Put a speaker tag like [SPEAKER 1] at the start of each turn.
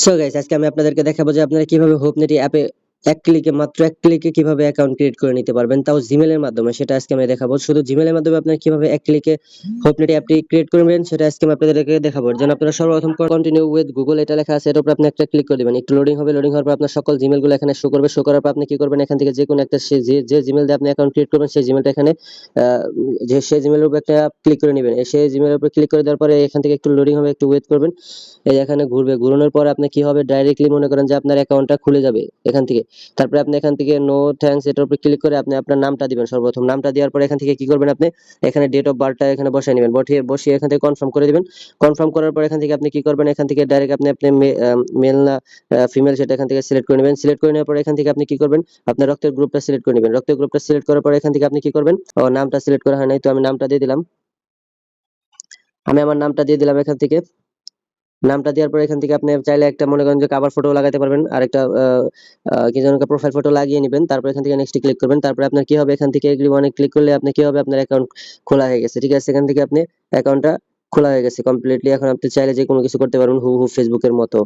[SPEAKER 1] So guys, আজকে আমি আপনাদেরকে দেখাবো যে আপনারা কিভাবে হোপনেটি অ্যাপে মাত্র এক ক্লিকে কিভাবে অ্যাকাউন্ট ক্রিয়েট করে নিতে পারবেন, তাও জিমেলের মাধ্যমে। সেটা আজকে আমি দেখাবো। শুধু জিমেলের মাধ্যমে আপনারা কিভাবে এক ক্লিকে হোপনেটি অ্যাপটি ক্রিয়েট করবেন সেটা আজকে আমি আপনাদেরকে দেখাবো। এর জন্য আপনারা সর্বপ্রথম কন্টিনিউ উইথ গুগল এটা লেখা আছে, এর উপর আপনি একটা ক্লিক করে দিবেন। একটু লোডিং হবে, লোডিং হওয়ার পর আপনার সকল জিমেলগুলো এখানে শো করবে। শো করার পর আপনি কি করবেন, এখান থেকে যে কোনো একটা যে জিমেল দিয়ে আপনি অ্যাকাউন্ট ক্রিয়েট করবেন সেই জিমেলটা এখানে যে সেই জিমেলের উপর একটা ক্লিক করে নেবেন। সেই জিমেলের উপর ক্লিক করে দেওয়ার পরে এখান থেকে একটু লোডিং হবে, একটু ওয়েট করবেন। এই এখানে ঘুরবে, ঘুরানোর পর আপনি কি হবে, ডাইরেক্টলি মনে করেন যে আপনার অ্যাকাউন্টটা খুলে যাবে এখান থেকে। তারপরে আপনি এখান থেকে নো থ্যাঙ্কস এটার উপর ক্লিক করে আপনি আপনার নামটা দিবেন। সর্বপ্রথম নামটা দেওয়ার পরে এখান থেকে কি করবেন, আপনি এখানে ডেট অফ বার্থটা এখানে বসায় নেবেন। বসিয়ে এখান থেকে কনফার্ম করে দিবেন। কনফার্ম করার পর এখান থেকে আপনি কি করবেন, এখান থেকে ডাইরেক্ট আপনি আপনি মেল না ফিমেল সেটা এখান থেকে সিলেক্ট করে নেবেন। সিলেক্ট করে নেওয়ার পর এখান থেকে আপনি কি করবেন, আপনার রক্তের গ্রুপটা সিলেক্ট করে নেবেন। রক্তের গ্রুপটা সিলেক্ট করার পর এখান থেকে আপনি কি করবেন, নামটা সিলেক্ট করা হয় নাই, তো আমি নামটা দিয়ে দিলাম। আমি আমার নামটা দিয়ে দিলাম এখান থেকে। নামটা দেওয়ার পর এখান থেকে আপনি চাইলে একটা মনে করেন যে কভার ফটো লাগাতে পারবেন, আর একটা কি যেন প্রোফাইল ফটো লাগিয়ে নেবেন। তারপর এখান থেকে নেক্সট ক্লিক করবেন। তারপরে আপনার কি হবে, এখান থেকে এগ্রি ওয়ানে ক্লিক করলে আপনি কি হবে, আপনার অ্যাকাউন্ট খোলা হয়ে গেছে। ঠিক আছে, এখান থেকে আপনি অ্যাকাউন্টটা খোলা হয়ে গেছে কমপ্লিটলি। এখন আপনি চাইলে যে কোনো কিছু করতে পারবেন, হু ফেসবুকের মতো।